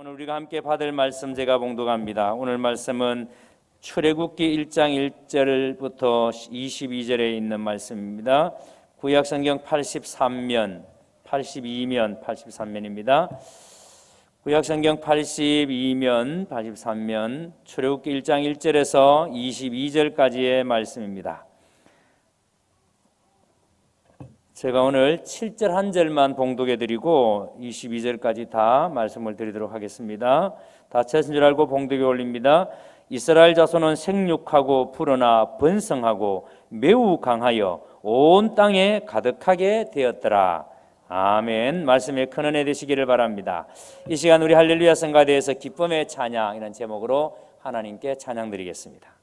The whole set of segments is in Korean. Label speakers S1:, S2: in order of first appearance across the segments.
S1: 오늘 우리가 함께 받을 말씀 제가 봉독합니다. 오늘 말씀은 출애굽기 1장 1절부터 22절에 있는 말씀입니다. 구약성경 82면, 83면입니다. 구약성경 82면, 83면, 출애굽기 1장 1절에서 22절까지의 말씀입니다. 제가 오늘 7절 한 절만 봉독해드리고 22절까지 다 말씀을 드리도록 하겠습니다. 다 찾으신 줄 알고 봉독에 올립니다. 이스라엘 자손은 생육하고 불어나 번성하고 매우 강하여 온 땅에 가득하게 되었더라. 아멘. 말씀에 큰 은혜 되시기를 바랍니다. 이 시간 우리 할렐루야 성가대에서 기쁨의 찬양이라는 제목으로 하나님께 찬양 드리겠습니다.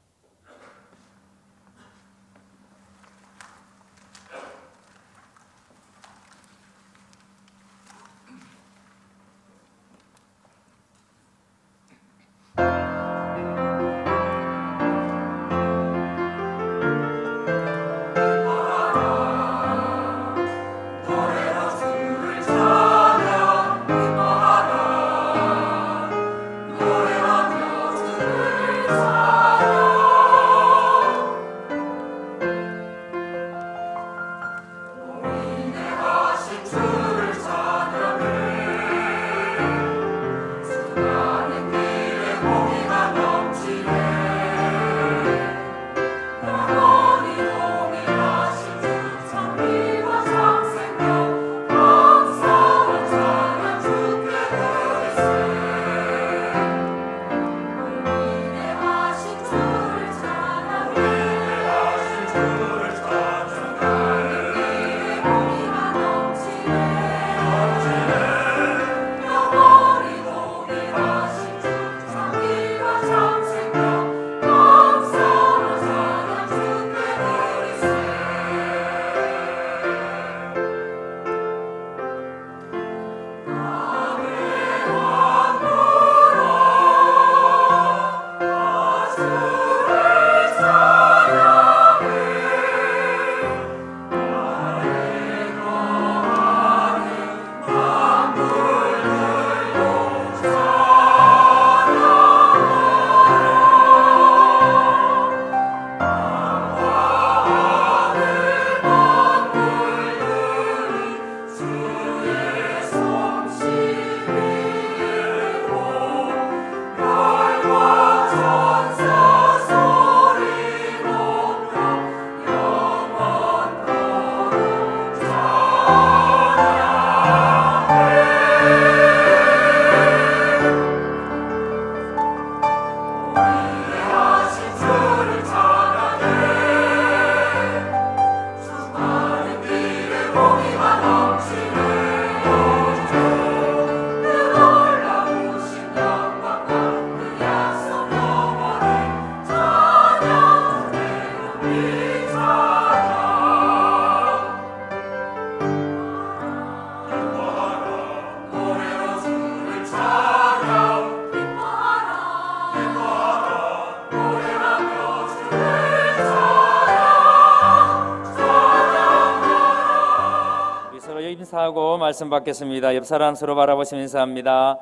S1: 인사하고 말씀 받겠습니다. 옆 사람 서로 바라보시며 인사합니다.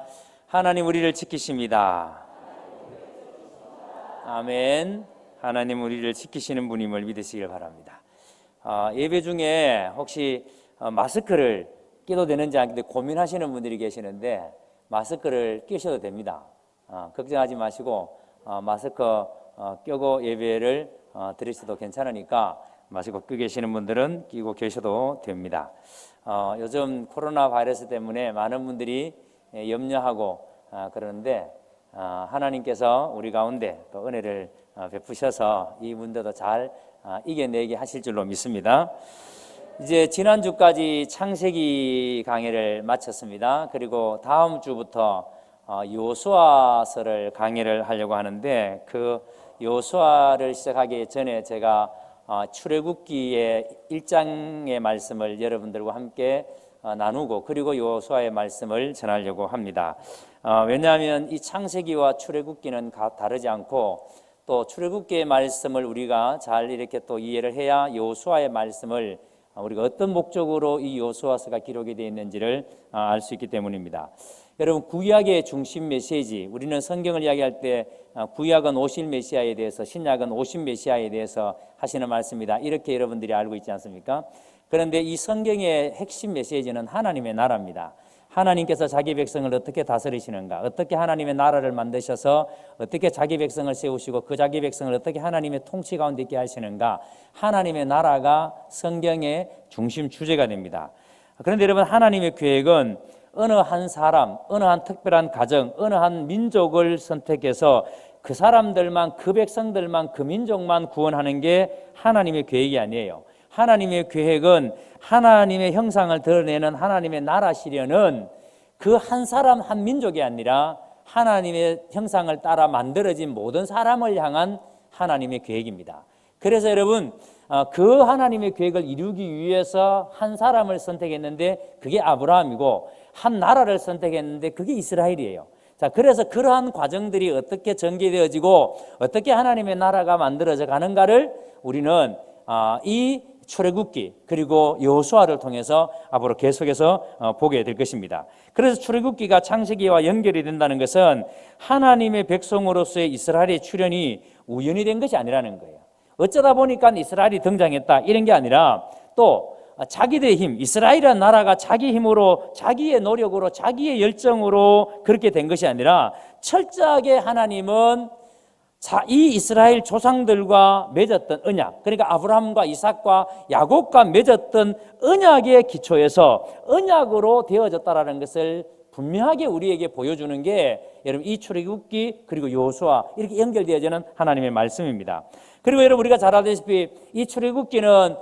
S1: 하나님 우리를 지키십니다. 아멘. 하나님 우리를 지키시는 분임을 믿으시길 바랍니다. 예배 중에 혹시 마스크를 끼도 되는지 안 끼도 고민하시는 분들이 계시는데 마스크를 끼셔도 됩니다. 걱정하지 마시고 마스크 끼고 예배를 드리셔도 괜찮으니까 마스크 끼고 계시는 분들은 끼고 계셔도 됩니다. 요즘 코로나 바이러스 때문에 많은 분들이 염려하고 그러는데 하나님께서 우리 가운데 또 은혜를 베푸셔서 이 문제도 잘 이겨내게 하실 줄로 믿습니다. 이제 지난주까지 창세기 강의를 마쳤습니다. 그리고 다음 주부터 여호수아서를 강의를 하려고 하는데 그 여호수아를 시작하기 전에 제가 출애굽기의 1장의 말씀을 여러분들과 함께 나누고 그리고 여호수아의 말씀을 전하려고 합니다. 왜냐하면 이 창세기와 출애굽기는 다르지 않고 또 출애굽기의 말씀을 우리가 잘 이렇게 또 이해를 해야 여호수아의 말씀을 우리가 어떤 목적으로 이 여호수아서가 기록이 되어 있는지를 알 수 있기 때문입니다. 여러분, 구약의 중심 메시지, 우리는 성경을 이야기할 때 구약은 오실 메시아에 대해서, 신약은 오신 메시아에 대해서 하시는 말씀이다, 이렇게 여러분들이 알고 있지 않습니까? 그런데 이 성경의 핵심 메시지는 하나님의 나라입니다. 하나님께서 자기 백성을 어떻게 다스리시는가, 어떻게 하나님의 나라를 만드셔서 어떻게 자기 백성을 세우시고 그 자기 백성을 어떻게 하나님의 통치 가운데 있게 하시는가, 하나님의 나라가 성경의 중심 주제가 됩니다. 그런데 여러분, 하나님의 계획은 어느 한 사람, 어느 한 특별한 가정, 어느 한 민족을 선택해서 그 사람들만, 그 백성들만, 그 민족만 구원하는 게 하나님의 계획이 아니에요. 하나님의 계획은 하나님의 형상을 드러내는 하나님의 나라시려는 그 한 사람 한 민족이 아니라 하나님의 형상을 따라 만들어진 모든 사람을 향한 하나님의 계획입니다. 그래서 여러분, 그 하나님의 계획을 이루기 위해서 한 사람을 선택했는데 그게 아브라함이고, 한 나라를 선택했는데 그게 이스라엘이에요. 자, 그래서 그러한 과정들이 어떻게 전개되어지고 어떻게 하나님의 나라가 만들어져 가는가를 우리는 이 출애굽기 그리고 여호수아를 통해서 앞으로 계속해서 보게 될 것입니다. 그래서 출애굽기가 창세기와 연결이 된다는 것은 하나님의 백성으로서의 이스라엘의 출현이 우연이 된 것이 아니라는 거예요. 어쩌다 보니까 이스라엘이 등장했다, 이런 게 아니라 또 자기들의 힘, 이스라엘이라는 나라가 자기 힘으로, 자기의 노력으로, 자기의 열정으로 그렇게 된 것이 아니라 철저하게 하나님은 이 이스라엘 조상들과 맺었던 언약, 그러니까 아브라함과 이삭과 야곱과 맺었던 언약의 기초에서 언약으로 되어졌다라는 것을 분명하게 우리에게 보여주는 게 여러분 이 출애굽기 그리고 여호수아, 이렇게 연결되어지는 하나님의 말씀입니다. 그리고 여러분, 우리가 잘 알다시피 이 출애굽기는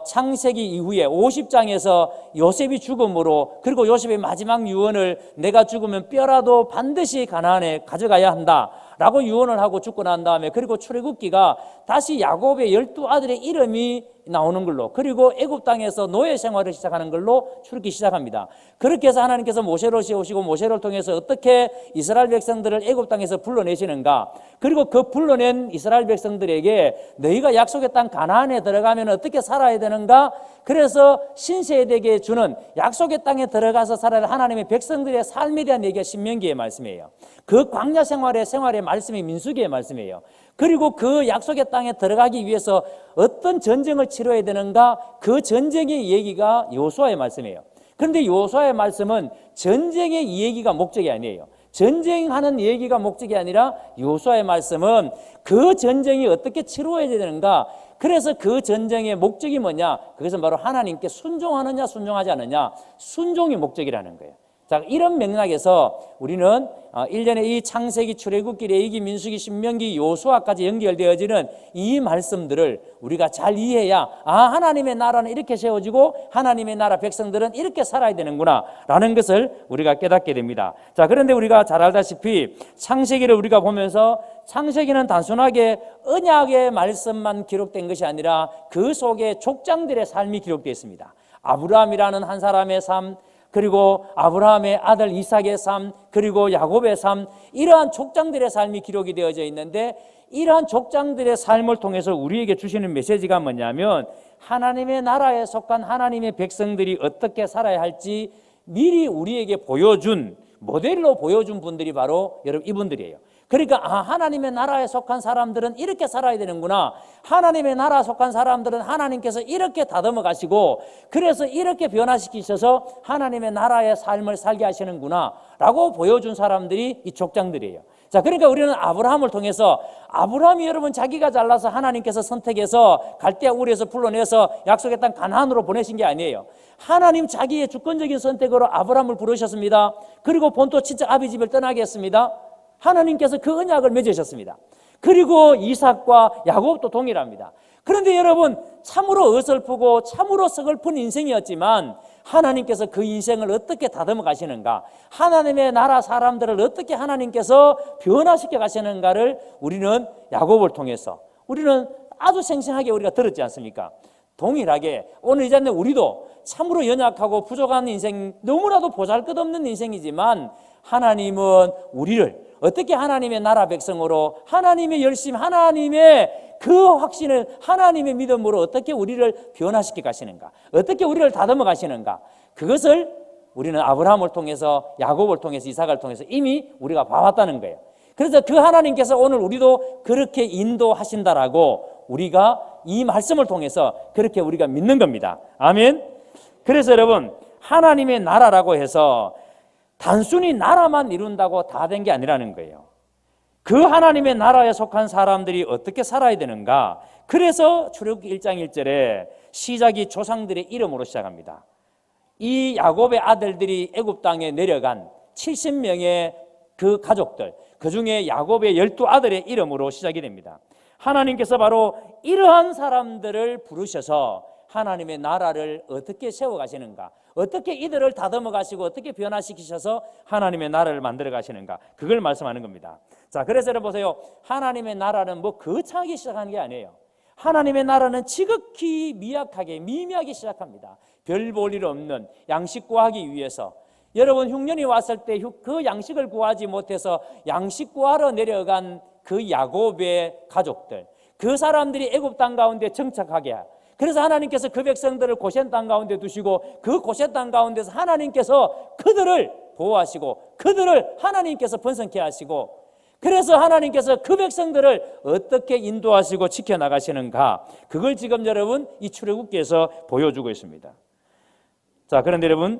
S1: 창세기 이후에 50장에서 요셉이 죽음으로, 그리고 요셉의 마지막 유언을 내가 죽으면 뼈라도 반드시 가나안에 가져가야 한다 라고 유언을 하고 죽고 난 다음에, 그리고 출애굽기가 다시 야곱의 12아들의 이름이 나오는 걸로, 그리고 애굽 땅에서 노예 생활을 시작하는 걸로 출애굽기 시작합니다. 그렇게 해서 하나님께서 모세를 세우시고 모세를 통해서 어떻게 이스라엘 백성들을 애굽 땅에서 불러내시는가, 그리고 그 불러낸 이스라엘 백성들에게 너희가 약속의 땅 가나안에 들어가면 어떻게 살아야 되는가, 그래서 신세대에게 주는 약속의 땅에 들어가서 살아야 할 하나님의 백성들의 삶에 대한 얘기가 신명기의 말씀이에요. 그 광야 생활의 말씀이 민수기의 말씀이에요. 그리고 그 약속의 땅에 들어가기 위해서 어떤 전쟁을 치러야 되는가, 그 전쟁의 얘기가 여호수아의 말씀이에요. 그런데 여호수아의 말씀은 전쟁의 이야기가 목적이 아니에요. 전쟁하는 얘기가 목적이 아니라 여호수아의 말씀은 그 전쟁이 어떻게 치루어야 되는가, 그래서 그 전쟁의 목적이 뭐냐, 그것은 바로 하나님께 순종하느냐 순종하지 않느냐, 순종이 목적이라는 거예요. 자, 이런 맥락에서 우리는 1년에 이 창세기, 출애굽기, 레위기, 민수기, 신명기, 여호수아까지 연결되어지는 이 말씀들을 우리가 잘 이해해야 하나님의 나라는 이렇게 세워지고 하나님의 나라 백성들은 이렇게 살아야 되는구나 라는 것을 우리가 깨닫게 됩니다. 자, 그런데 우리가 잘 알다시피 창세기를 우리가 보면서 창세기는 단순하게 언약의 말씀만 기록된 것이 아니라 그 속에 족장들의 삶이 기록되어 있습니다. 아브라함이라는 한 사람의 삶, 그리고 아브라함의 아들 이삭의 삶, 그리고 야곱의 삶, 이러한 족장들의 삶이 기록이 되어져 있는데, 이러한 족장들의 삶을 통해서 우리에게 주시는 메시지가 뭐냐면 하나님의 나라에 속한 하나님의 백성들이 어떻게 살아야 할지 미리 우리에게 보여준, 모델로 보여준 분들이 바로 여러분 이분들이에요. 그러니까 하나님의 나라에 속한 사람들은 이렇게 살아야 되는구나, 하나님의 나라에 속한 사람들은 하나님께서 이렇게 다듬어 가시고 그래서 이렇게 변화시키셔서 하나님의 나라의 삶을 살게 하시는구나 라고 보여준 사람들이 이 족장들이에요. 자, 그러니까 우리는 아브라함을 통해서, 아브라함이 여러분 자기가 잘나서 하나님께서 선택해서 갈대아 우르에서 불러내서 약속의 땅 가나안으로 보내신 게 아니에요. 하나님 자기의 주권적인 선택으로 아브라함을 부르셨습니다. 그리고 본토 친척 아비 집을 떠나게 했습니다. 하나님께서 그 언약을 맺으셨습니다. 그리고 이삭과 야곱도 동일합니다. 그런데 여러분, 참으로 어설프고 참으로 서글픈 인생이었지만 하나님께서 그 인생을 어떻게 다듬어 가시는가, 하나님의 나라 사람들을 어떻게 하나님께서 변화시켜 가시는가를 우리는 야곱을 통해서 우리는 아주 생생하게 우리가 들었지 않습니까? 동일하게 오늘 이 자리에 우리도 참으로 연약하고 부족한 인생, 너무나도 보잘것없는 인생이지만 하나님은 우리를 어떻게 하나님의 나라 백성으로, 하나님의 열심, 하나님의 그 확신을, 하나님의 믿음으로 어떻게 우리를 변화시켜 가시는가, 어떻게 우리를 다듬어 가시는가, 그것을 우리는 아브라함을 통해서, 야곱을 통해서, 이삭을 통해서 이미 우리가 봐왔다는 거예요. 그래서 그 하나님께서 오늘 우리도 그렇게 인도하신다라고 우리가 이 말씀을 통해서 그렇게 우리가 믿는 겁니다. 아멘. 그래서 여러분, 하나님의 나라라고 해서 단순히 나라만 이룬다고 다 된 게 아니라는 거예요. 그 하나님의 나라에 속한 사람들이 어떻게 살아야 되는가? 그래서 출애굽기 1장 1절에 시작이 조상들의 이름으로 시작합니다. 이 야곱의 아들들이 애굽 땅에 내려간 70명의 그 가족들, 그 중에 야곱의 12아들의 이름으로 시작이 됩니다. 하나님께서 바로 이러한 사람들을 부르셔서 하나님의 나라를 어떻게 세워가시는가, 어떻게 이들을 다듬어 가시고 어떻게 변화시키셔서 하나님의 나라를 만들어 가시는가, 그걸 말씀하는 겁니다. 자, 그래서 여러분 보세요. 하나님의 나라는 뭐 거창하게 시작하는 게 아니에요. 하나님의 나라는 지극히 미약하게, 미미하게 시작합니다. 별 볼 일 없는 양식 구하기 위해서, 여러분 흉년이 왔을 때 그 양식을 구하지 못해서 양식 구하러 내려간 그 야곱의 가족들, 그 사람들이 애굽 땅 가운데 정착하게, 그래서 하나님께서 그 백성들을 고센 땅 가운데 두시고 그 고센 땅 가운데서 하나님께서 그들을 보호하시고 그들을 하나님께서 번성케 하시고, 그래서 하나님께서 그 백성들을 어떻게 인도하시고 지켜나가시는가, 그걸 지금 여러분 이 출애굽기에서 보여주고 있습니다. 자, 그런데 여러분,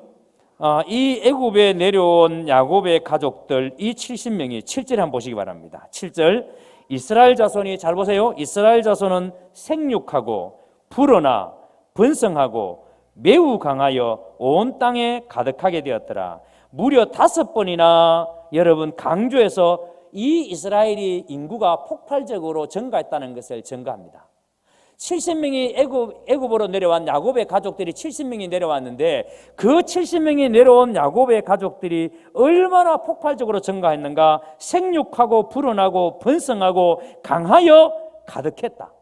S1: 이 애굽에 내려온 야곱의 가족들, 이 70명이 7절에 한번 보시기 바랍니다. 7절, 이스라엘 자손이, 잘 보세요. 이스라엘 자손은 생육하고 불어나 번성하고 매우 강하여 온 땅에 가득하게 되었더라. 무려 5번이나 여러분 강조해서 이 이스라엘이 인구가 폭발적으로 증가했다는 것을 증가합니다. 70명이 애굽으로 내려온 야곱의 가족들이 70명이 내려왔는데, 그 70명이 내려온 야곱의 가족들이 얼마나 폭발적으로 증가했는가. 생육하고 불어나고 번성하고 강하여 가득했다.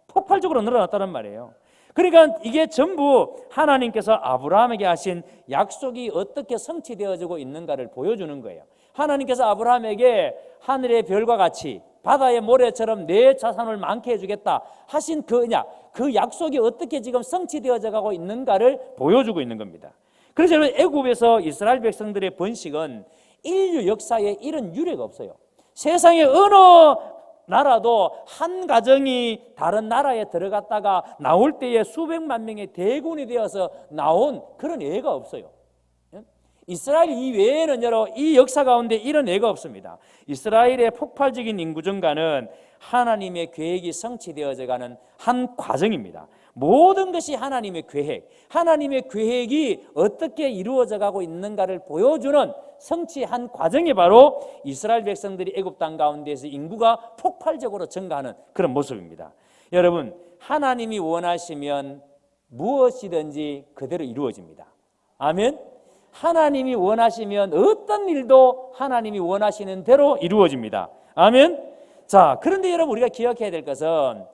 S1: 폭발적으로 늘어났다는 말이에요. 그러니까 이게 전부 하나님께서 아브라함에게 하신 약속이 어떻게 성취되어지고 있는가를 보여주는 거예요. 하나님께서 아브라함에게 하늘의 별과 같이 바다의 모래처럼 내 자산을 많게 해주겠다 하신 그 약속이 어떻게 지금 성취되어져 가고 있는가를 보여주고 있는 겁니다. 그래서 여러분, 애굽에서 이스라엘 백성들의 번식은 인류 역사에 이런 유례가 없어요. 세상에 어느 나라도 한 가정이 다른 나라에 들어갔다가 나올 때에 수백만 명의 대군이 되어서 나온 그런 예가 없어요. 이스라엘 이외에는 이 역사 가운데 이런 예가 없습니다. 이스라엘의 폭발적인 인구 증가는 하나님의 계획이 성취되어져 가는 한 과정입니다. 모든 것이 하나님의 계획, 하나님의 계획이 어떻게 이루어져 가고 있는가를 보여주는 성취한 과정이 바로 이스라엘 백성들이 애굽 땅 가운데에서 인구가 폭발적으로 증가하는 그런 모습입니다. 여러분, 하나님이 원하시면 무엇이든지 그대로 이루어집니다. 아멘. 하나님이 원하시면 어떤 일도 하나님이 원하시는 대로 이루어집니다. 아멘. 자, 그런데 여러분, 우리가 기억해야 될 것은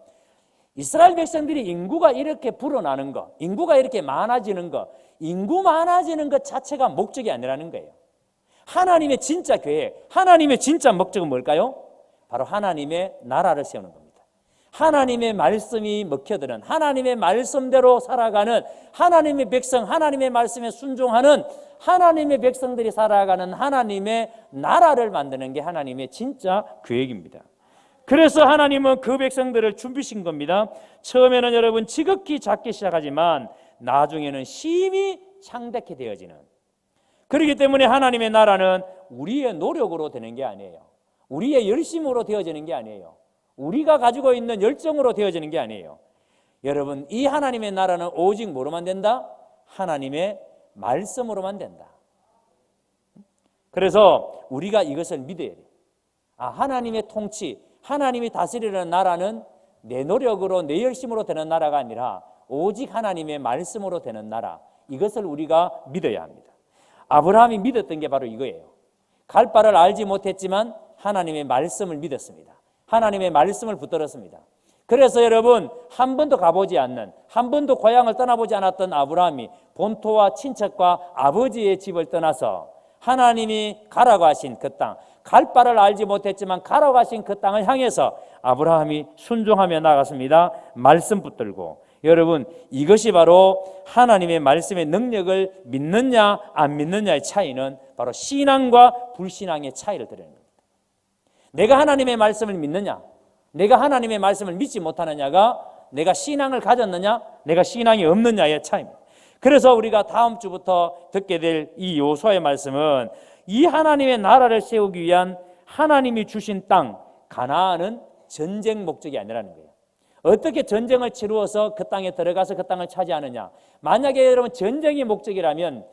S1: 이스라엘 백성들이 인구가 이렇게 불어나는 것, 인구가 이렇게 많아지는 것, 인구 많아지는 것 자체가 목적이 아니라는 거예요. 하나님의 진짜 계획, 하나님의 진짜 목적은 뭘까요? 바로 하나님의 나라를 세우는 겁니다. 하나님의 말씀이 먹혀드는, 하나님의 말씀대로 살아가는 하나님의 백성, 하나님의 말씀에 순종하는 하나님의 백성들이 살아가는 하나님의 나라를 만드는 게 하나님의 진짜 계획입니다. 그래서 하나님은 그 백성들을 준비신 겁니다. 처음에는 여러분 지극히 작게 시작하지만 나중에는 심히 창대케 되어지는, 그렇기 때문에 하나님의 나라는 우리의 노력으로 되는 게 아니에요. 우리의 열심으로 되어지는 게 아니에요. 우리가 가지고 있는 열정으로 되어지는 게 아니에요. 여러분, 이 하나님의 나라는 오직 뭐로만 된다? 하나님의 말씀으로만 된다. 그래서 우리가 이것을 믿어야 돼요. 하나님의 통치, 하나님이 다스리는 나라는 내 노력으로, 내 열심으로 되는 나라가 아니라 오직 하나님의 말씀으로 되는 나라, 이것을 우리가 믿어야 합니다. 아브라함이 믿었던 게 바로 이거예요. 갈 바를 알지 못했지만 하나님의 말씀을 믿었습니다. 하나님의 말씀을 붙들었습니다. 그래서 여러분, 한 번도 가보지 않는, 한 번도 고향을 떠나보지 않았던 아브라함이 본토와 친척과 아버지의 집을 떠나서 하나님이 가라고 하신 그 땅, 갈 바를 알지 못했지만 가라고 하신 그 땅을 향해서 아브라함이 순종하며 나갔습니다. 말씀 붙들고. 여러분, 이것이 바로 하나님의 말씀의 능력을 믿느냐 안 믿느냐의 차이는 바로 신앙과 불신앙의 차이를 드리는 겁니다. 내가 하나님의 말씀을 믿느냐, 내가 하나님의 말씀을 믿지 못하느냐가 내가 신앙을 가졌느냐, 내가 신앙이 없느냐의 차이입니다. 그래서 우리가 다음 주부터 듣게 될 이 여호수아의 말씀은 이 하나님의 나라를 세우기 위한 하나님이 주신 땅 가나안은 전쟁 목적이 아니라는 거예요. 어떻게 전쟁을 치루어서 그 땅에 들어가서 그 땅을 차지하느냐. 만약에 여러분 전쟁이 목적이라면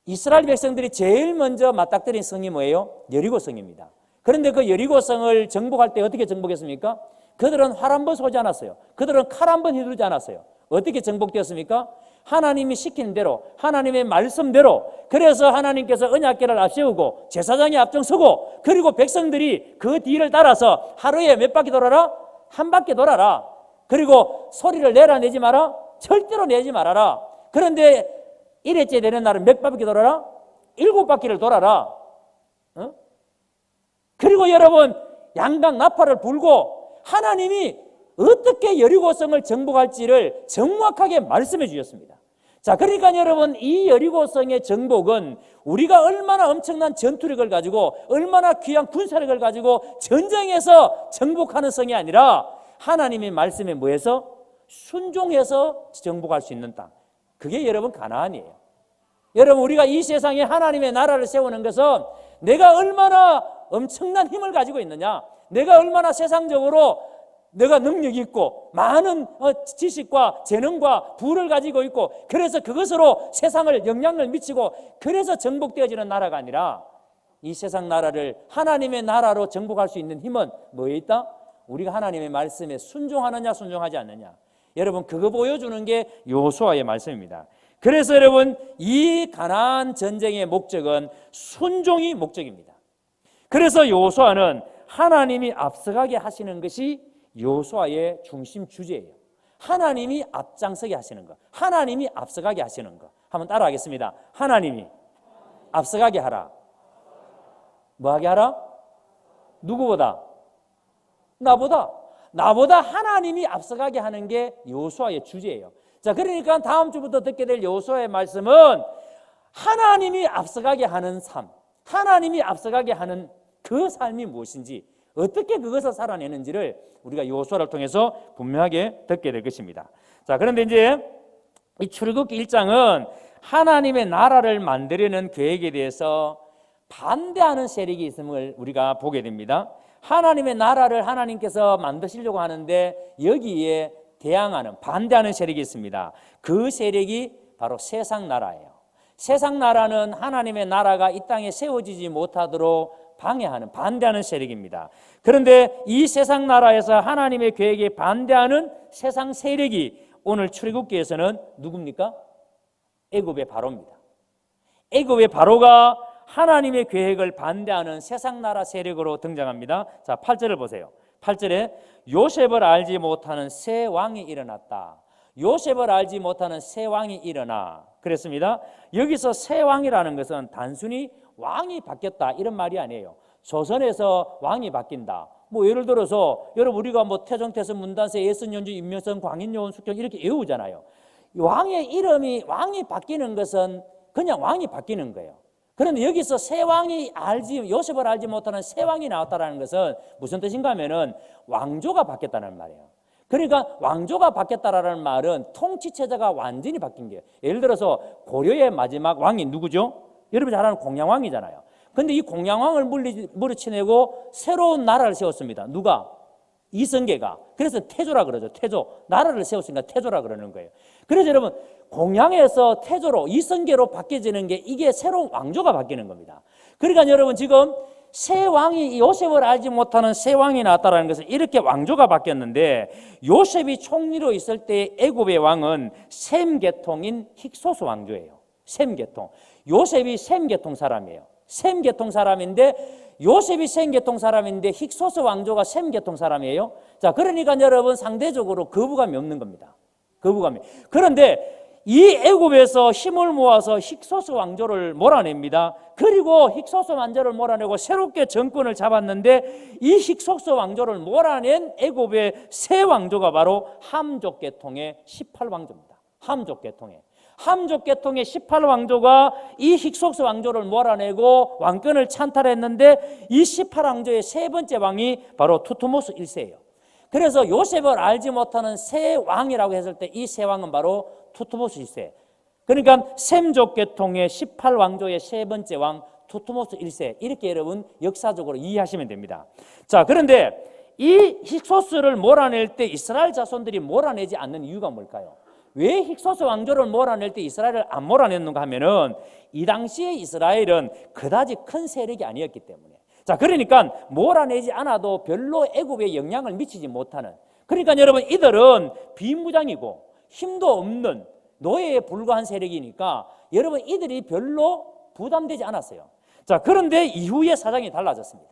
S1: 이스라엘 백성들이 제일 먼저 맞닥뜨린 성이 뭐예요? 여리고성입니다. 그런데 그 여리고성을 정복할 때 어떻게 정복했습니까? 그들은 활 한 번 쏘지 않았어요. 그들은 칼 한 번 휘두르지 않았어요. 어떻게 정복되었습니까? 하나님이 시키는 대로, 하나님의 말씀대로. 그래서 하나님께서 언약궤를 앞세우고 제사장이 앞장서고, 그리고 백성들이 그 뒤를 따라서 하루에 몇 바퀴 돌아라? 한 바퀴 돌아라. 그리고 소리를 내라 내지 마라? 절대로 내지 말아라. 그런데 1회째 되는 날은 몇 바퀴 돌아라? 7바퀴를 돌아라. 그리고 여러분, 양강 나팔을 불고 하나님이 어떻게 여리고성을 정복할지를 정확하게 말씀해 주셨습니다. 자, 그러니까 여러분, 이 여리고성의 정복은 우리가 얼마나 엄청난 전투력을 가지고 얼마나 귀한 군사력을 가지고 전쟁에서 정복하는 성이 아니라 하나님의 말씀에 뭐해서? 순종해서 정복할 수 있는 땅. 그게 여러분 가나안이에요. 여러분, 우리가 이 세상에 하나님의 나라를 세우는 것은 내가 얼마나 엄청난 힘을 가지고 있느냐, 내가 얼마나 세상적으로 내가 능력이 있고 많은 지식과 재능과 부를 가지고 있고, 그래서 그것으로 세상을 영향을 미치고 그래서 정복되어지는 나라가 아니라 이 세상 나라를 하나님의 나라로 정복할 수 있는 힘은 뭐에 있다? 우리가 하나님의 말씀에 순종하느냐 순종하지 않느냐. 여러분, 그거 보여주는 게 여호수아의 말씀입니다. 그래서 여러분, 이 가나안 전쟁의 목적은 순종이 목적입니다. 그래서 여호수아는 하나님이 앞서가게 하시는 것이 여호수아의 중심 주제예요. 하나님이 앞장서게 하시는 것, 하나님이 앞서가게 하시는 것. 한번 따라하겠습니다. 하나님이 앞서가게 하라. 뭐하게 하라? 누구보다? 나보다 하나님이 앞서가게 하는 게 여호수아의 주제예요. 자, 그러니까 다음 주부터 듣게 될 여호수아의 말씀은 하나님이 앞서가게 하는 삶, 하나님이 앞서가게 하는 그 삶이 무엇인지, 어떻게 그것을 살아내는지를 우리가 여호수아를 통해서 분명하게 듣게 될 것입니다. 자, 그런데 이제 이 출애굽기 1장은 하나님의 나라를 만들려는 계획에 대해서 반대하는 세력이 있음을 우리가 보게 됩니다. 하나님의 나라를 하나님께서 만드시려고 하는데 여기에 대항하는, 반대하는 세력이 있습니다. 그 세력이 바로 세상 나라예요. 세상 나라는 하나님의 나라가 이 땅에 세워지지 못하도록 방해하는, 반대하는 세력입니다. 그런데 이 세상 나라에서 하나님의 계획에 반대하는 세상 세력이 오늘 출애굽기에서는 누굽니까? 애굽의 바로입니다. 애굽의 바로가 하나님의 계획을 반대하는 세상 나라 세력으로 등장합니다. 자, 8절을 보세요. 8절에 요셉을 알지 못하는 새 왕이 일어났다. 요셉을 알지 못하는 새 왕이 일어나. 그랬습니다. 여기서 새 왕이라는 것은 단순히 왕이 바뀌었다 이런 말이 아니에요. 조선에서 왕이 바뀐다. 뭐 예를 들어서 여러분, 우리가 뭐 태종, 태선, 문단세, 예선, 연주, 임명선, 광인, 요원, 숙경 이렇게 외우잖아요. 왕의 이름이, 왕이 바뀌는 것은 그냥 왕이 바뀌는 거예요. 그런데 여기서 새 왕이 요셉을 알지 못하는 새 왕이 나왔다는 것은 무슨 뜻인가 하면은 왕조가 바뀌었다는 말이에요. 그러니까 왕조가 바뀌었다라는 말은 통치체제가 완전히 바뀐 거예요. 예를 들어서 고려의 마지막 왕이 누구죠? 여러분 잘 아는 공양왕이잖아요. 그런데 이 공양왕을 물리치내고 새로운 나라를 세웠습니다. 누가? 이성계가. 그래서 태조라 그러죠. 태조. 나라를 세웠으니까 태조라 그러는 거예요. 그래서 여러분, 공양에서 태조로, 이성계로 바뀌어지는 게 이게 새로운 왕조가 바뀌는 겁니다. 그러니까 여러분, 지금 새 왕이, 요셉을 알지 못하는 새 왕이 나왔다는 것은 이렇게 왕조가 바뀌었는데, 요셉이 총리로 있을 때 애굽의 왕은 셈 계통인 힉소스 왕조예요. 셈 계통. 요셉이 셈 계통 사람이에요. 셈 계통 사람인데, 요셉이 셈 계통 사람인데 힉소스 왕조가 셈 계통 사람이에요. 자, 그러니까 여러분 상대적으로 거부감이 없는 겁니다. 거부감이. 그런데 이 애굽에서 힘을 모아서 힉소스 왕조를 몰아냅니다. 그리고 힉소스 왕조를 몰아내고 새롭게 정권을 잡았는데 이 힉소스 왕조를 몰아낸 애굽의 새 왕조가 바로 함족 계통의 18왕조입니다. 함족 계통의 18왕조가 이 힉소스 왕조를 몰아내고 왕권을 찬탈했는데 이 18왕조의 세 번째 왕이 바로 투트모스 1세예요. 그래서 요셉을 알지 못하는 새 왕이라고 했을 때 이 새 왕은 바로 투트모스 1세. 그러니까 셈족 계통의 18왕조의 세 번째 왕 투트모스 1세. 이렇게 여러분 역사적으로 이해하시면 됩니다. 자, 그런데 이 힉소스를 몰아낼 때 이스라엘 자손들이 몰아내지 않는 이유가 뭘까요? 왜 힉소스 왕조를 몰아낼 때 이스라엘을 안 몰아냈는가 하면은 이 당시에 이스라엘은 그다지 큰 세력이 아니었기 때문에. 자, 그러니까 몰아내지 않아도 별로 애굽에 영향을 미치지 못하는. 그러니까 여러분 이들은 비무장이고 힘도 없는 노예에 불과한 세력이니까 여러분 이들이 별로 부담되지 않았어요. 자, 그런데 이후에 사정이 달라졌습니다.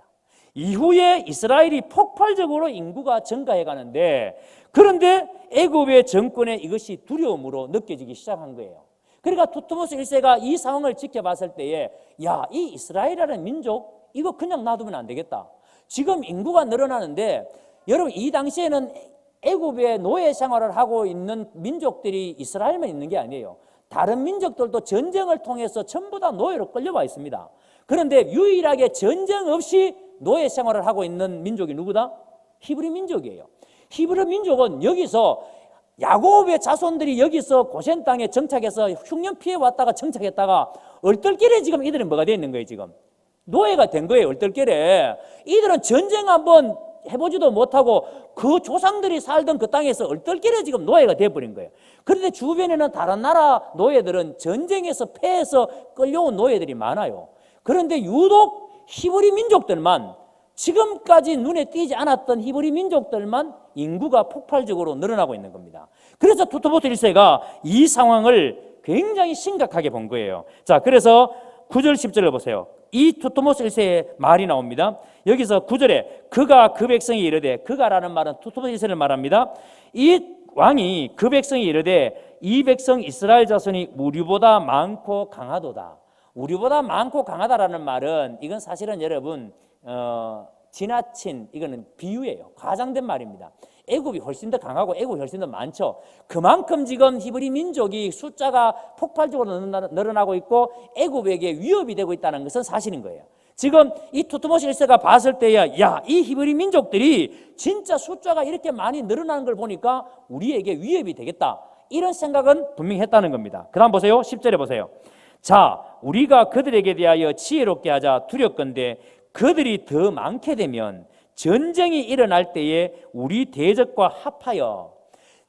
S1: 이후에 이스라엘이 폭발적으로 인구가 증가해 가는데 그런데 애굽의 정권에 이것이 두려움으로 느껴지기 시작한 거예요. 그러니까 투트모스 1세가 이 상황을 지켜봤을 때에 야, 이 이스라엘이라는 민족 이거 그냥 놔두면 안 되겠다. 지금 인구가 늘어나는데 여러분 이 당시에는 애굽의 노예 생활을 하고 있는 민족들이 이스라엘만 있는 게 아니에요. 다른 민족들도 전쟁을 통해서 전부 다 노예로 끌려와 있습니다. 그런데 유일하게 전쟁 없이 노예 생활을 하고 있는 민족이 누구다? 히브리 민족이에요. 히브리 민족은 여기서 야곱의 자손들이 여기서 고센 땅에 정착해서 흉년 피해 왔다가 정착했다가 얼떨결에 지금 이들은 뭐가 되어 있는 거예요? 지금 노예가 된 거예요. 얼떨결에 이들은 전쟁 한번 해보지도 못하고 그 조상들이 살던 그 땅에서 얼떨결에 지금 노예가 되어버린 거예요. 그런데 주변에는 다른 나라 노예들은 전쟁에서 패해서 끌려온 노예들이 많아요. 그런데 유독 히브리 민족들만 지금까지 눈에 띄지 않았던 히브리 민족들만 인구가 폭발적으로 늘어나고 있는 겁니다. 그래서 투트모스 1세가 이 상황을 굉장히 심각하게 본 거예요. 자, 그래서 9절 10절을 보세요. 이 투트모스 1세의 말이 나옵니다. 여기서 9절에 그가 그 백성이 이르되, 그가라는 말은 투트모스 1세를 말합니다. 이 왕이 그 백성이 이르되 이 백성 이스라엘 자손이 우리보다 많고 강하도다. 우리보다 많고 강하다라는 말은 이건 사실은 여러분 지나친 이거는 비유예요. 과장된 말입니다. 애굽이 훨씬 더 강하고 애굽이 훨씬 더 많죠. 그만큼 지금 히브리 민족이 숫자가 폭발적으로 늘어나고 있고 애굽에게 위협이 되고 있다는 것은 사실인 거예요. 지금 이 투트모스 1세가 봤을 때야 이 히브리 민족들이 진짜 숫자가 이렇게 많이 늘어나는 걸 보니까 우리에게 위협이 되겠다. 이런 생각은 분명히 했다는 겁니다. 그 다음 보세요. 10절에 보세요. 자, 우리가 그들에게 대하여 지혜롭게 하자. 두렵건대 그들이 더 많게 되면 전쟁이 일어날 때에 우리 대적과 합하여.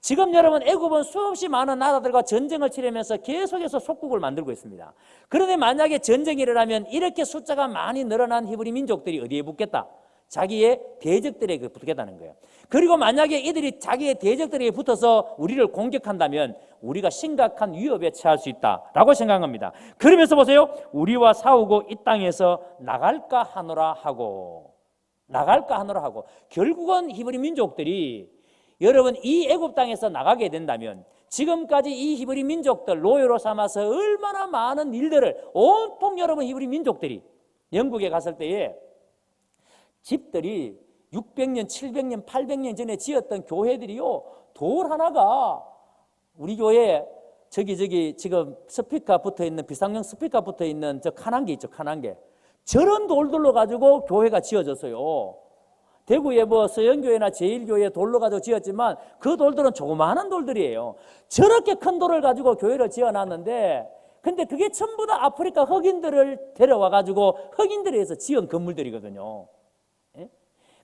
S1: 지금 여러분 애굽은 수없이 많은 나라들과 전쟁을 치르면서 계속해서 속국을 만들고 있습니다. 그런데 만약에 전쟁이 일어나면 이렇게 숫자가 많이 늘어난 히브리 민족들이 어디에 붙겠다? 자기의 대적들에게 붙겠다는 거예요. 그리고 만약에 이들이 자기의 대적들에게 붙어서 우리를 공격한다면 우리가 심각한 위협에 처할 수 있다라고 생각한 겁니다. 그러면서 보세요. 우리와 싸우고 이 땅에서 나갈까 하노라 하고 결국은 히브리 민족들이 여러분 이 애굽 땅에서 나가게 된다면 지금까지 이 히브리 민족들 노예로 삼아서 얼마나 많은 일들을 온통 여러분 히브리 민족들이 영국에 갔을 때에 집들이 600년, 700년, 800년 전에 지었던 교회들이요 돌 하나가 우리 교회에 저기 지금 스피커 붙어 있는 비상용 스피커 붙어 있는 저 칸한 개 있죠. 칸한 개. 저런 돌들로 가지고 교회가 지어졌어요. 대구에 뭐 서영교회나 제일교회 돌로 가지고 지었지만 그 돌들은 조그마한 돌들이에요. 저렇게 큰 돌을 가지고 교회를 지어놨는데 근데 그게 전부 다 아프리카 흑인들을 데려와 가지고 흑인들에 의해서 지은 건물들이거든요.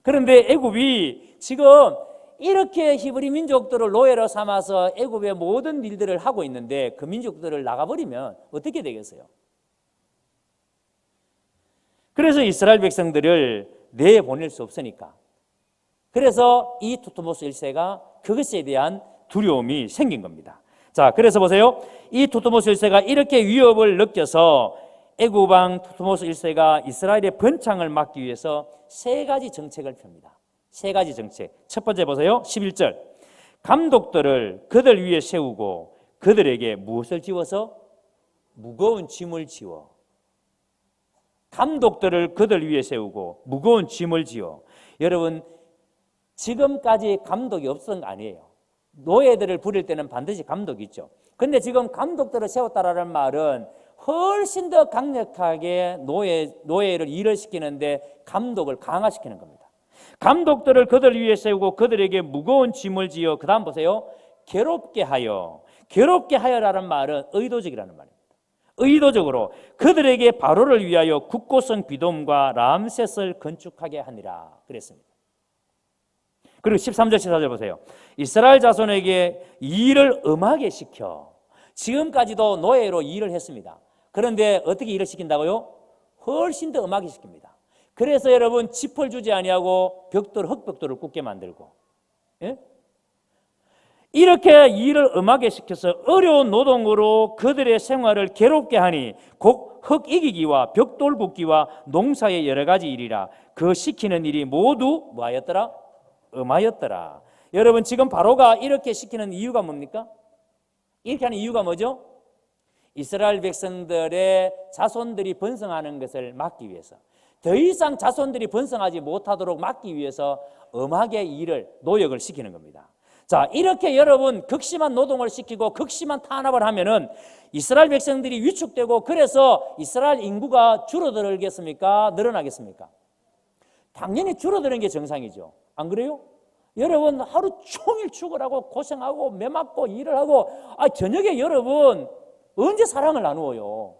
S1: 그런데 애굽이 지금 이렇게 히브리 민족들을 노예로 삼아서 애굽의 모든 일들을 하고 있는데 그 민족들을 나가버리면 어떻게 되겠어요? 그래서 이스라엘 백성들을 내보낼 수 없으니까. 그래서 이 투트모스 1세가 그것에 대한 두려움이 생긴 겁니다. 자, 그래서 보세요. 이 투트모스 1세가 이렇게 위협을 느껴서 애굽 왕 투트모스 1세가 이스라엘의 번창을 막기 위해서 세 가지 정책을 펴니다. 세 가지 정책. 첫 번째 보세요. 11절. 감독들을 그들 위에 세우고 그들에게 무엇을 지워서? 무거운 짐을 지워. 감독들을 그들 위에 세우고 무거운 짐을 지어. 여러분, 지금까지 감독이 없었던 거 아니에요. 노예들을 부릴 때는 반드시 감독이 있죠. 근데 지금 감독들을 세웠다라는 말은 훨씬 더 강력하게 노예를 일을 시키는데 감독을 강화시키는 겁니다. 감독들을 그들 위에 세우고 그들에게 무거운 짐을 지어. 그 다음 보세요. 괴롭게 하여. 괴롭게 하여라는 말은 의도적이라는 말입니다. 의도적으로 그들에게 바로를 위하여 국고성 비돔과 람셋을 건축하게 하니라 그랬습니다. 그리고 13절 14절 보세요. 이스라엘 자손에게 일을 엄하게 시켜. 지금까지도 노예로 일을 했습니다. 그런데 어떻게 일을 시킨다고요? 훨씬 더 엄하게 시킵니다. 그래서 여러분, 짚을 주지 아니하고 흑벽돌을 굽게 만들고, 예? 이렇게 일을 엄하게 시켜서 어려운 노동으로 그들의 생활을 괴롭게 하니 곧 흙 이기기와 벽돌 붓기와 농사의 여러 가지 일이라. 그 시키는 일이 모두 뭐하였더라? 엄하였더라. 여러분, 지금 바로가 이렇게 시키는 이유가 뭡니까? 이렇게 하는 이유가 뭐죠? 이스라엘 백성들의 자손들이 번성하는 것을 막기 위해서, 더 이상 자손들이 번성하지 못하도록 막기 위해서 엄하게 노역을 시키는 겁니다. 자, 이렇게 여러분 극심한 노동을 시키고 극심한 탄압을 하면은 이스라엘 백성들이 위축되고, 그래서 이스라엘 인구가 줄어들겠습니까? 늘어나겠습니까? 당연히 줄어드는 게 정상이죠. 안 그래요? 여러분, 하루 종일 출근하고 고생하고 매 맞고 일을 하고, 저녁에 여러분 언제 사랑을 나누어요?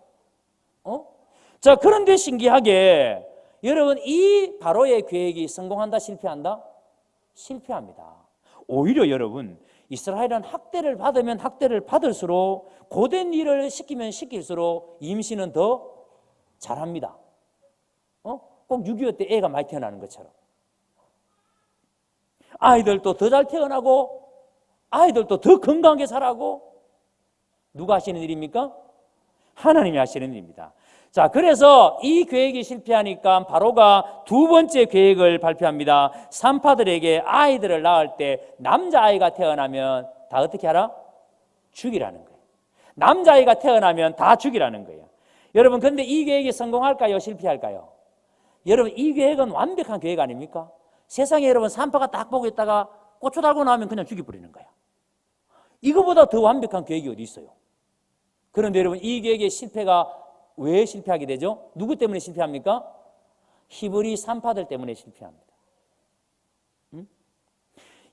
S1: 자, 그런데 신기하게 여러분, 이 바로의 계획이 성공한다, 실패한다? 실패합니다. 오히려 여러분, 이스라엘은 학대를 받으면 학대를 받을수록, 고된 일을 시키면 시킬수록 임신은 더 잘합니다. 꼭 6.25 때 애가 많이 태어나는 것처럼. 아이들도 더 잘 태어나고 아이들도 더 건강하게 자라고. 누가 하시는 일입니까? 하나님이 하시는 일입니다. 자, 그래서 이 계획이 실패하니까 바로가 두 번째 계획을 발표합니다. 산파들에게 아이들을 낳을 때 남자아이가 태어나면 다 어떻게 하라? 죽이라는 거예요. 남자아이가 태어나면 다 죽이라는 거예요. 여러분, 근데 이 계획이 성공할까요? 실패할까요? 여러분, 이 계획은 완벽한 계획 아닙니까? 세상에 여러분, 산파가 딱 보고 있다가 고추 달고 나면 그냥 죽여버리는 거예요. 이거보다 더 완벽한 계획이 어디 있어요? 그런데 여러분, 이 계획의 실패가 왜 실패하게 되죠? 누구 때문에 실패합니까? 히브리 산파들 때문에 실패합니다.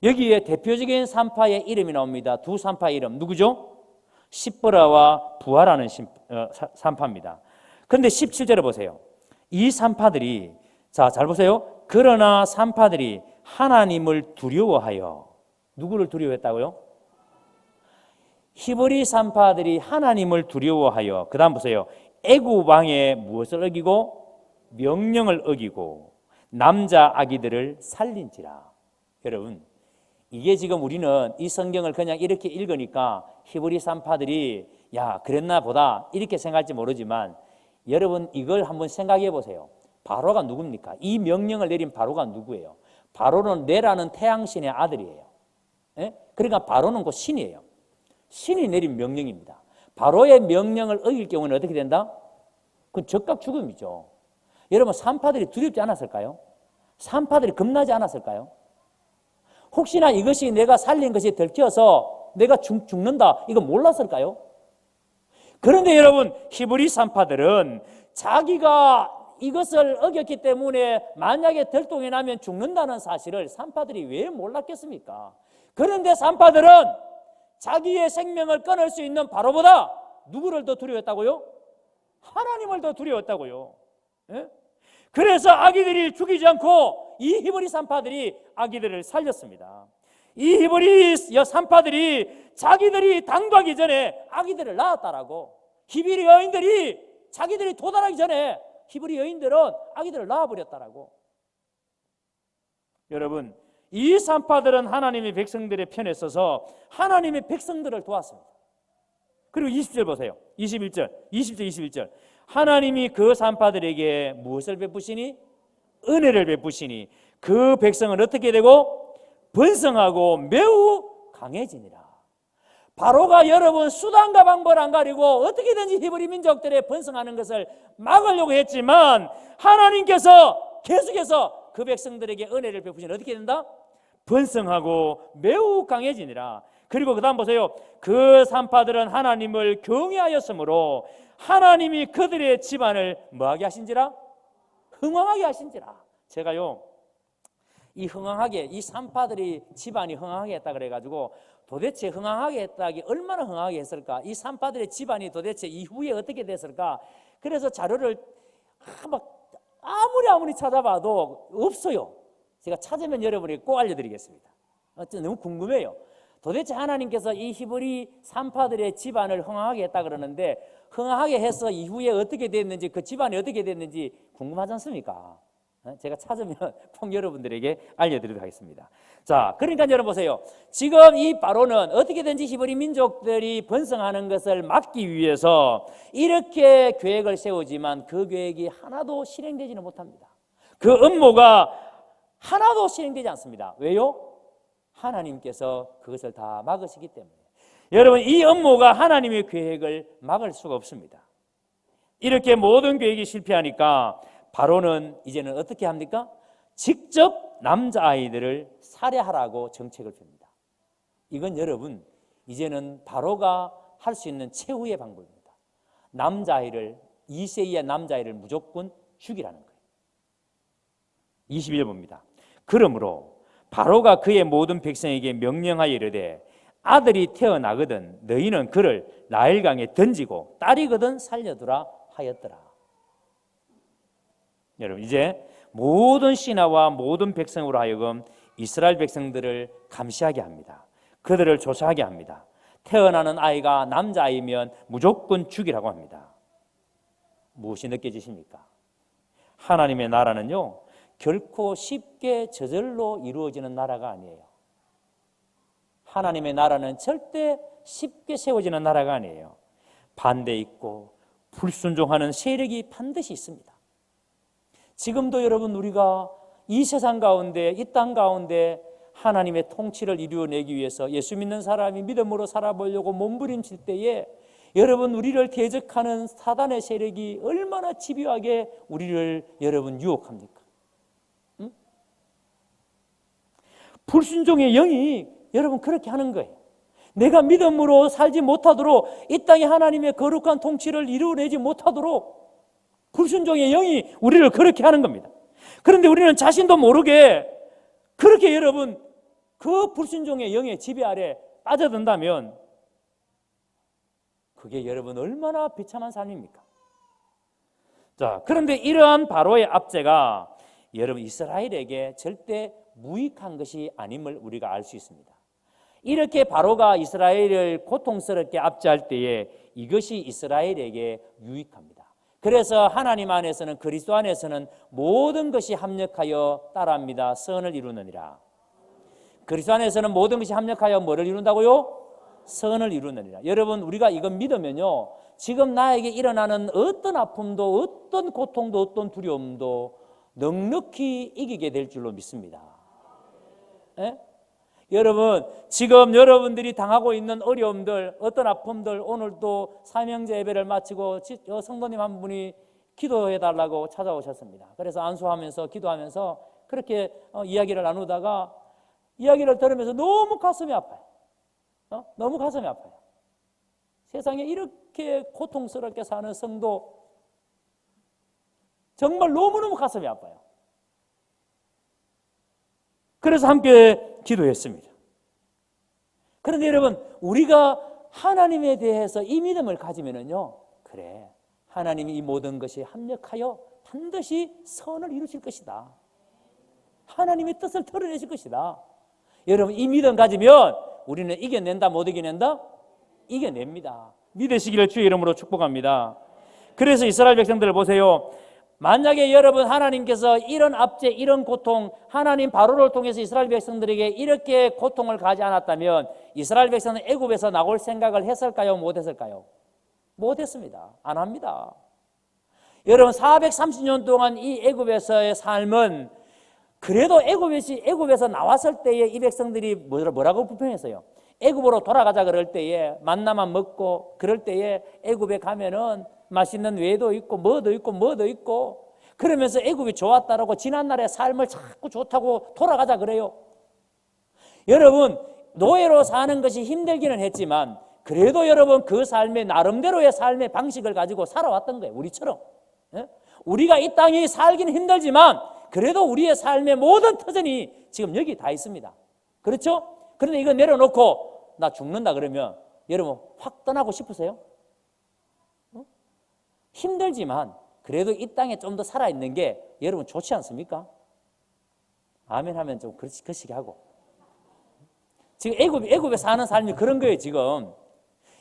S1: 여기에 대표적인 산파의 이름이 나옵니다. 두 산파의 이름 누구죠? 십보라와 부하라는 산파입니다. 그런데 17절에 보세요. 이 산파들이, 자, 잘 보세요. 그러나 산파들이 하나님을 두려워하여. 누구를 두려워했다고요? 히브리 산파들이 하나님을 두려워하여. 그 다음 보세요. 애굽 왕의 무엇을 어기고? 명령을 어기고 남자 아기들을 살린지라. 여러분, 이게 지금 우리는 이 성경을 그냥 이렇게 읽으니까 히브리 산파들이 야, 그랬나 보다 이렇게 생각할지 모르지만, 여러분 이걸 한번 생각해 보세요. 바로가 누굽니까? 이 명령을 내린 바로가 누구예요? 바로는 네라는 태양신의 아들이에요. 예? 그러니까 바로는 곧 신이에요. 신이 내린 명령입니다. 바로의 명령을 어길 경우는 어떻게 된다? 그건 즉각 죽음이죠. 여러분, 산파들이 두렵지 않았을까요? 산파들이 겁나지 않았을까요? 혹시나 이것이 내가 살린 것이 들켜서 내가 죽는다, 이거 몰랐을까요? 그런데 여러분, 히브리 산파들은 자기가 이것을 어겼기 때문에 만약에 들통이 나면 죽는다는 사실을 산파들이 왜 몰랐겠습니까? 그런데 산파들은 자기의 생명을 끊을 수 있는 바로보다 누구를 더 두려워했다고요? 하나님을 더 두려워했다고요. 예? 그래서 아기들이 죽이지 않고 이 히브리 산파들이 아기들을 살렸습니다. 이 히브리 산파들이 자기들이 당도하기 전에 아기들을 낳았다라고. 히브리 여인들이 자기들이 도달하기 전에 히브리 여인들은 아기들을 낳아버렸다라고. 여러분, 이 산파들은 하나님의 백성들의 편에 서서 하나님의 백성들을 도왔습니다. 그리고 20절 보세요. 20절, 21절. 하나님이 그 산파들에게 무엇을 베푸시니? 은혜를 베푸시니 그 백성은 어떻게 되고? 번성하고 매우 강해지니라. 바로가 여러분 수단과 방법을 안 가리고 어떻게든지 히브리 민족들의 번성하는 것을 막으려고 했지만 하나님께서 계속해서 그 백성들에게 은혜를 베푸시니 어떻게 된다? 번성하고 매우 강해지니라. 그리고 그 다음 보세요. 그 산파들은 하나님을 경외하였으므로 하나님이 그들의 집안을 뭐하게 하신지라? 흥왕하게 하신지라. 제가요 이 흥왕하게, 이 산파들이 집안이 흥왕하게 했다 그래가지고 도대체 흥왕하게 했다기 얼마나 흥왕하게 했을까? 이 산파들의 집안이 도대체 이후에 어떻게 됐을까? 그래서 자료를 막 아무리 찾아봐도 없어요. 제가 찾으면 여러분에게 꼭 알려드리겠습니다. 너무 궁금해요. 도대체 하나님께서 이 히브리 산파들의 집안을 흥왕하게 했다 그러는데 흥왕하게 해서 이후에 어떻게 됐는지, 그 집안이 어떻게 됐는지 궁금하지 않습니까? 제가 찾으면 꼭 여러분들에게 알려드리도록 하겠습니다. 자, 그러니까 여러분 보세요. 지금 이 바로는 어떻게든지 히브리 민족들이 번성하는 것을 막기 위해서 이렇게 계획을 세우지만 그 계획이 하나도 실행되지는 못합니다. 그 음모가 하나도 실행되지 않습니다. 왜요? 하나님께서 그것을 다 막으시기 때문에. 여러분, 이 음모가 하나님의 계획을 막을 수가 없습니다. 이렇게 모든 계획이 실패하니까 바로는 이제는 어떻게 합니까? 직접 남자아이들을 살해하라고 정책을 펴니다. 이건 여러분 이제는 바로가 할 수 있는 최후의 방법입니다. 남자아이를 2세 이하 남자아이를 무조건 죽이라는 거예요. 21절 봅니다. 그러므로 바로가 그의 모든 백성에게 명령하여 이르되 아들이 태어나거든 너희는 그를 나일강에 던지고 딸이거든 살려두라 하였더라. 여러분 이제 모든 신하와 모든 백성으로 하여금 이스라엘 백성들을 감시하게 합니다. 그들을 조사하게 합니다. 태어나는 아이가 남자아이면 무조건 죽이라고 합니다. 무엇이 느껴지십니까? 하나님의 나라는요 결코 쉽게 저절로 이루어지는 나라가 아니에요. 하나님의 나라는 절대 쉽게 세워지는 나라가 아니에요. 반대 있고 불순종하는 세력이 반드시 있습니다. 지금도 여러분 우리가 이 세상 가운데, 이 땅 가운데 하나님의 통치를 이루어내기 위해서 예수 믿는 사람이 믿음으로 살아보려고 몸부림칠 때에 여러분 우리를 대적하는 사단의 세력이 얼마나 집요하게 우리를 여러분 유혹합니까? 응? 불순종의 영이 여러분 그렇게 하는 거예요. 내가 믿음으로 살지 못하도록 이 땅에 하나님의 거룩한 통치를 이루어내지 못하도록 불순종의 영이 우리를 그렇게 하는 겁니다. 그런데 우리는 자신도 모르게 그렇게 여러분 그 불순종의 영의 지배 아래 빠져든다면 그게 여러분 얼마나 비참한 삶입니까? 자, 그런데 이러한 바로의 압제가 여러분 이스라엘에게 절대 무익한 것이 아님을 우리가 알 수 있습니다. 이렇게 바로가 이스라엘을 고통스럽게 압제할 때에 이것이 이스라엘에게 유익합니다. 그래서 하나님 안에서는 그리스도 안에서는 모든 것이 합력하여 따라합니다. 선을 이루느니라. 그리스도 안에서는 모든 것이 합력하여 뭐를 이룬다고요? 선을 이루느니라. 여러분 우리가 이건 믿으면요 지금 나에게 일어나는 어떤 아픔도 어떤 고통도 어떤 두려움도 넉넉히 이기게 될 줄로 믿습니다. 예? 여러분 지금 여러분들이 당하고 있는 어려움들 어떤 아픔들 오늘도 삼형제 예배를 마치고 성도님 한 분이 기도해 달라고 찾아오셨습니다. 그래서 안수하면서 기도하면서 그렇게 이야기를 나누다가 이야기를 들으면서 너무 가슴이 아파요. 너무 가슴이 아파요. 세상에 이렇게 고통스럽게 사는 성도 정말 너무너무 가슴이 아파요. 그래서 함께 기도했습니다. 그런데 여러분 우리가 하나님에 대해서 이 믿음을 가지면은요 그래 하나님이 이 모든 것이 합력하여 반드시 선을 이루실 것이다. 하나님의 뜻을 드러내실 것이다. 여러분 이 믿음 가지면 우리는 이겨낸다 못 이겨낸다? 이겨냅니다. 믿으시기를 주의 이름으로 축복합니다. 그래서 이스라엘 백성들을 보세요. 만약에 여러분 하나님께서 이런 압제, 이런 고통, 하나님 바로를 통해서 이스라엘 백성들에게 이렇게 고통을 가지 않았다면 이스라엘 백성은 애굽에서 나올 생각을 했을까요? 못했을까요? 못했습니다. 안 합니다. 여러분 430년 동안 이 애굽에서의 삶은 그래도 애굽에서 나왔을 때에 이 백성들이 뭐라고 불평했어요? 애굽으로 돌아가자 그럴 때에 만나만 먹고, 그럴 때에 애굽에 가면은 맛있는 외도 있고 뭐도 있고 뭐도 있고, 그러면서 애굽이 좋았다라고 지난날의 삶을 자꾸 좋다고 돌아가자 그래요. 여러분, 노예로 사는 것이 힘들기는 했지만 그래도 여러분 그 삶의 나름대로의 삶의 방식을 가지고 살아왔던 거예요. 우리처럼. 우리가 이 땅에 살기는 힘들지만 그래도 우리의 삶의 모든 터전이 지금 여기 다 있습니다. 그렇죠? 그런데 이거 내려놓고 나 죽는다 그러면 여러분 확 떠나고 싶으세요? 힘들지만 그래도 이 땅에 좀 더 살아있는 게 여러분 좋지 않습니까? 아멘 하면 좀 거시기 하고. 지금 애굽에 사는 삶이 그런 거예요. 지금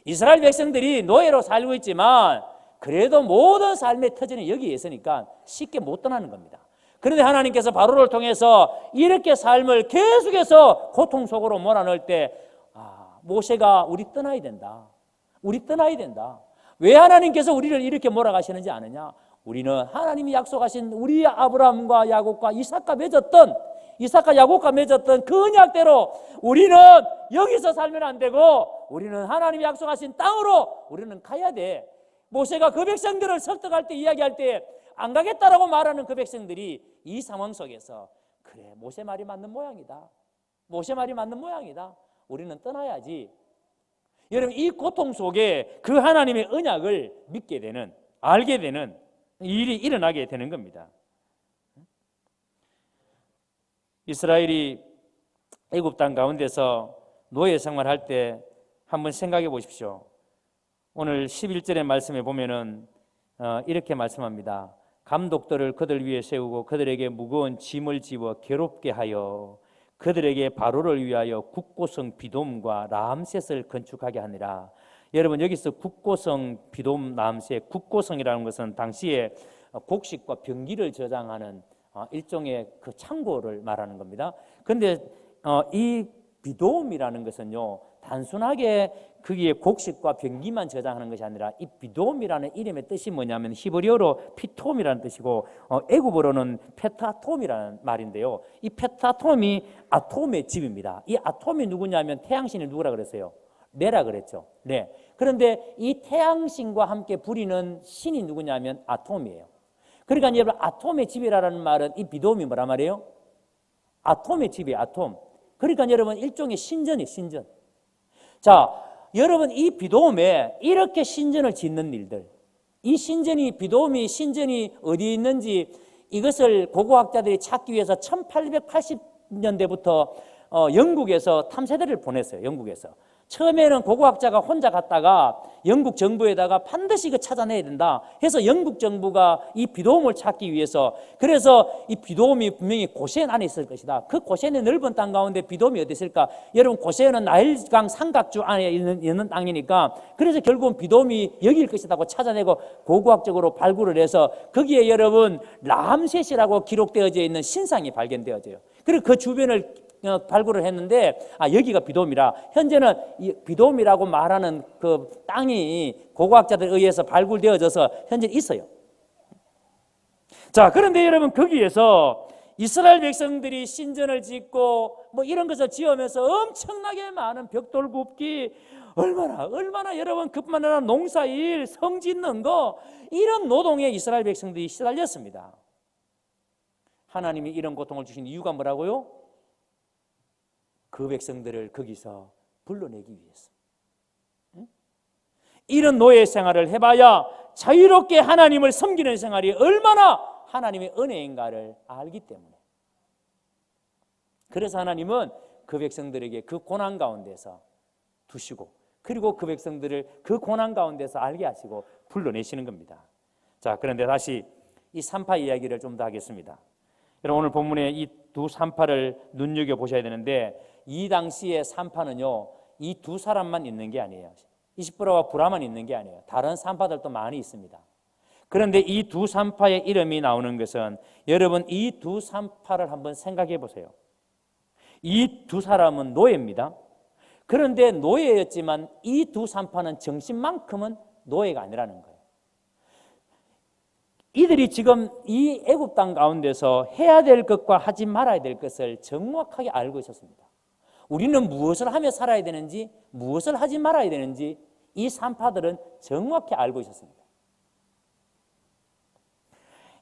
S1: 이스라엘 백성들이 노예로 살고 있지만 그래도 모든 삶의 터전이 여기에 있으니까 쉽게 못 떠나는 겁니다. 그런데 하나님께서 바로를 통해서 이렇게 삶을 계속해서 고통 속으로 몰아넣을 때 모세가 우리 떠나야 된다. 우리 떠나야 된다. 왜 하나님께서 우리를 이렇게 몰아가시는지 아느냐? 우리는 하나님이 약속하신 우리 아브라함과 야곱과 이삭과 야곱과 맺었던 그 언약대로 우리는 여기서 살면 안 되고 우리는 하나님이 약속하신 땅으로 우리는 가야 돼. 모세가 그 백성들을 설득할 때, 이야기할 때 안 가겠다라고 말하는 그 백성들이 이 상황 속에서 그래, 모세 말이 맞는 모양이다. 모세 말이 맞는 모양이다. 우리는 떠나야지. 여러분, 이 고통 속에 그 하나님의 언약을 믿게 되는, 알게 되는 일이 일어나게 되는 겁니다. 이스라엘이 애굽 땅 가운데서 노예 생활할 때 한번 생각해 보십시오. 오늘 11절의 말씀에 보면은 이렇게 말씀합니다. 감독들을 그들 위에 세우고 그들에게 무거운 짐을 집어 괴롭게 하여 그들에게 바로를 위하여 국고성 비돔과 라암셋을 건축하게 하니라. 여러분, 여기서 국고성 비돔 라암셋, 국고성이라는 것은 당시에 곡식과 병기를 저장하는 일종의 그 창고를 말하는 겁니다. 그런데 이 비돔이라는 것은요, 단순하게 거기에 곡식과 병기만 저장하는 것이 아니라 이 비돔이라는 이름의 뜻이 뭐냐면 히브리어로 피톰이라는 뜻이고 애굽어로는 페타톰이라는 말인데요. 이 페타톰이 아톰의 집입니다. 이 아톰이 누구냐면 태양신이 누구라 그랬어요? 레라 그랬죠. 네. 그런데 이 태양신과 함께 부리는 신이 누구냐면 아톰이에요. 그러니까 여러분, 아톰의 집이라는 말은 이 비돔이 뭐란 말이에요? 아톰의 집이에요. 아톰. 그러니까 여러분, 일종의 신전이에요. 신전. 자, 여러분, 이 비돔에 이렇게 신전을 짓는 일들, 이 비돔이 신전이 어디에 있는지 이것을 고고학자들이 찾기 위해서 1880년대부터 영국에서 탐사대를 보냈어요. 영국에서. 처음에는 고고학자가 혼자 갔다가 영국 정부에다가 반드시 이거 찾아내야 된다 해서 영국 정부가 이 비돔을 찾기 위해서, 그래서 이 비돔이 분명히 고센 안에 있을 것이다. 그 고센의 넓은 땅 가운데 비돔이 어디 있을까? 여러분, 고센은 나일강 삼각주 안에 있는 땅이니까 그래서 결국은 비돔이 여기일 것이라고 찾아내고 고고학적으로 발굴을 해서 거기에 여러분 라암셋이라고 기록되어져 있는 신상이 발견되어져요. 그리고 그 주변을 발굴을 했는데 여기가 비돔이라, 현재는 이 비돔이라고 말하는 그 땅이 고고학자들에 의해서 발굴되어져서 현재 있어요. 자, 그런데 여러분, 거기에서 이스라엘 백성들이 신전을 짓고 뭐 이런 것을 지으면서 엄청나게 많은 벽돌 굽기, 얼마나 여러분 그뿐만 아니라 농사일, 성 짓는 거, 이런 노동에 이스라엘 백성들이 시달렸습니다. 하나님이 이런 고통을 주신 이유가 뭐라고요? 그 백성들을 거기서 불러내기 위해서. 이런 노예 생활을 해봐야 자유롭게 하나님을 섬기는 생활이 얼마나 하나님의 은혜인가를 알기 때문에. 그래서 하나님은 그 백성들에게 그 고난 가운데서 두시고, 그리고 그 백성들을 그 고난 가운데서 알게 하시고 불러내시는 겁니다. 자, 그런데 다시 이 산파 이야기를 좀 더 하겠습니다. 여러분, 오늘 본문에 이 두 산파를 눈여겨보셔야 되는데, 이 당시의 산파는요, 이 두 사람만 있는 게 아니에요. 이십브라와 브라만 있는 게 아니에요. 다른 산파들도 많이 있습니다. 그런데 이 두 산파의 이름이 나오는 것은, 여러분, 이 두 산파를 한번 생각해 보세요. 이 두 사람은 노예입니다. 그런데 노예였지만 이 두 산파는 정신만큼은 노예가 아니라는 거예요. 이들이 지금 이 애굽 땅 가운데서 해야 될 것과 하지 말아야 될 것을 정확하게 알고 있었습니다. 우리는 무엇을 하며 살아야 되는지, 무엇을 하지 말아야 되는지 이 산파들은 정확히 알고 있었습니다.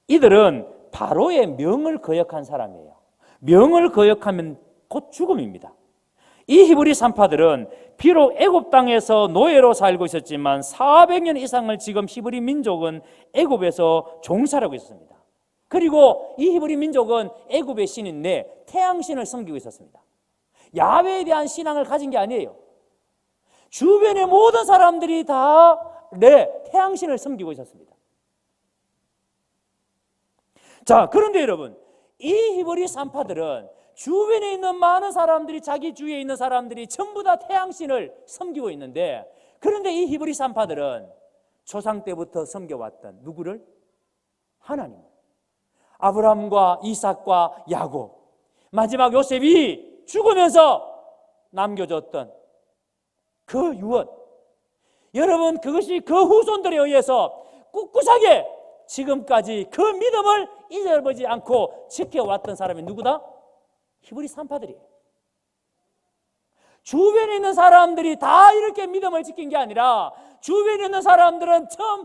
S1: 이들은 바로의 명을 거역한 사람이에요. 명을 거역하면 곧 죽음입니다. 이 히브리 산파들은 비록 애굽 땅에서 노예로 살고 있었지만 400년 이상을 지금 히브리 민족은 애굽에서 종살하고 있었습니다. 그리고 이 히브리 민족은 애굽의 신인데 태양신을 섬기고 있었습니다. 야훼에 대한 신앙을 가진 게 아니에요. 주변의 모든 사람들이 다 태양신을 섬기고 있었습니다. 자, 그런데 여러분, 이 히브리 산파들은 주변에 있는 많은 사람들이, 자기 주위에 있는 사람들이 전부 다 태양신을 섬기고 있는데, 그런데 이 히브리 산파들은 조상 때부터 섬겨왔던 누구를? 하나님. 아브라함과 이삭과 야곱, 마지막 요셉이 죽으면서 남겨줬던 그 유언, 여러분, 그것이 그 후손들에 의해서 꿋꿋하게 지금까지 그 믿음을 잊어버리지 않고 지켜왔던 사람이 누구다? 히브리 산파들이에요. 주변에 있는 사람들이 다 이렇게 믿음을 지킨 게 아니라 주변에 있는 사람들은 처음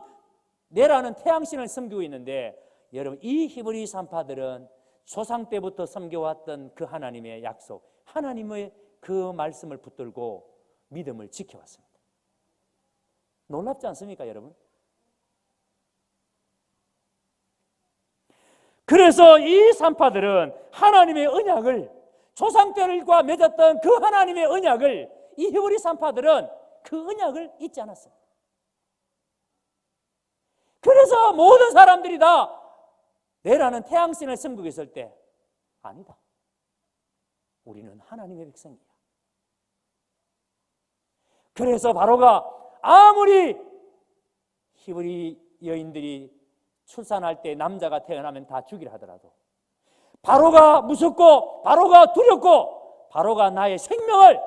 S1: 내라는 태양신을 섬기고 있는데, 여러분, 이 히브리 산파들은 조상 때부터 섬겨왔던 그 하나님의 약속, 하나님의 그 말씀을 붙들고 믿음을 지켜왔습니다. 놀랍지 않습니까, 여러분? 그래서 이 산파들은 하나님의 언약을, 조상들과 맺었던 그 하나님의 언약을, 이 히브리 산파들은 그 언약을 잊지 않았습니다. 그래서 모든 사람들이 다 내라는 태양신을 섬기고 있을 때, 아니다, 우리는 하나님의 백성이야. 그래서 바로가 아무리 히브리 여인들이 출산할 때 남자가 태어나면 다 죽이라 하더라도, 바로가 무섭고 바로가 두렵고 바로가 나의 생명을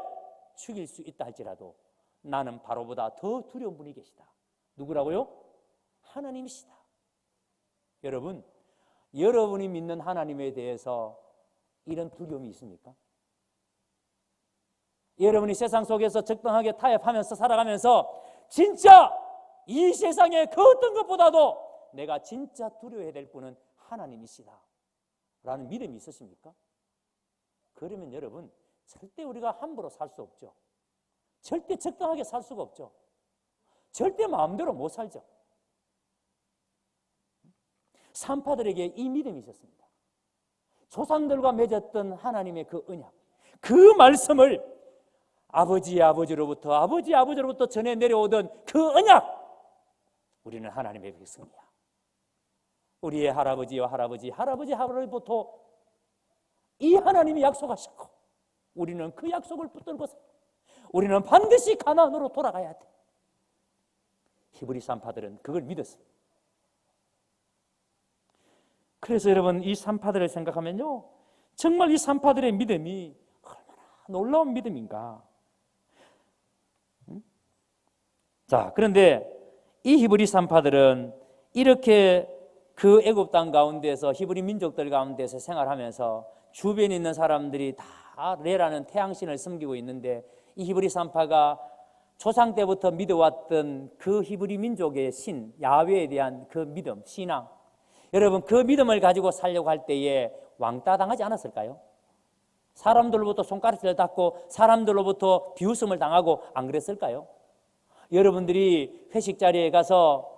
S1: 죽일 수 있다 할지라도 나는 바로보다 더 두려운 분이 계시다. 누구라고요? 하나님이시다. 여러분, 여러분이 믿는 하나님에 대해서 이런 두려움이 있습니까? 여러분이 세상 속에서 적당하게 타협하면서 살아가면서 진짜 이 세상의 그 어떤 것보다도 내가 진짜 두려워해야 될 분은 하나님이시다 라는 믿음이 있으십니까? 그러면 여러분, 절대 우리가 함부로 살 수 없죠. 절대 적당하게 살 수가 없죠. 절대 마음대로 못 살죠. 산파들에게 이 믿음이 있었습니다. 조상들과 맺었던 하나님의 그 언약, 그 말씀을 아버지의 아버지로부터, 아버지의 아버지로부터 전해 내려오던 그 언약, 우리는 하나님의 백성이야. 우리의 할아버지와 할아버지부터 이 하나님이 약속하셨고, 우리는 그 약속을 붙들고서 우리는 반드시 가나안으로 돌아가야 돼. 히브리 산파들은 그걸 믿었습니다. 그래서 여러분, 이 산파들을 생각하면요, 정말 이 산파들의 믿음이 얼마나 놀라운 믿음인가. 자, 그런데 이 히브리 산파들은 이렇게 그 애굽 땅 가운데서, 히브리 민족들 가운데서 생활하면서 주변에 있는 사람들이 다 레라는 태양신을 섬기고 있는데, 이 히브리 산파가 조상 때부터 믿어왔던 그 히브리 민족의 신 야훼에 대한 그 믿음, 신앙, 여러분, 그 믿음을 가지고 살려고 할 때에 왕따 당하지 않았을까요? 사람들로부터 손가락질을 받고 사람들로부터 비웃음을 당하고 안 그랬을까요? 여러분들이 회식 자리에 가서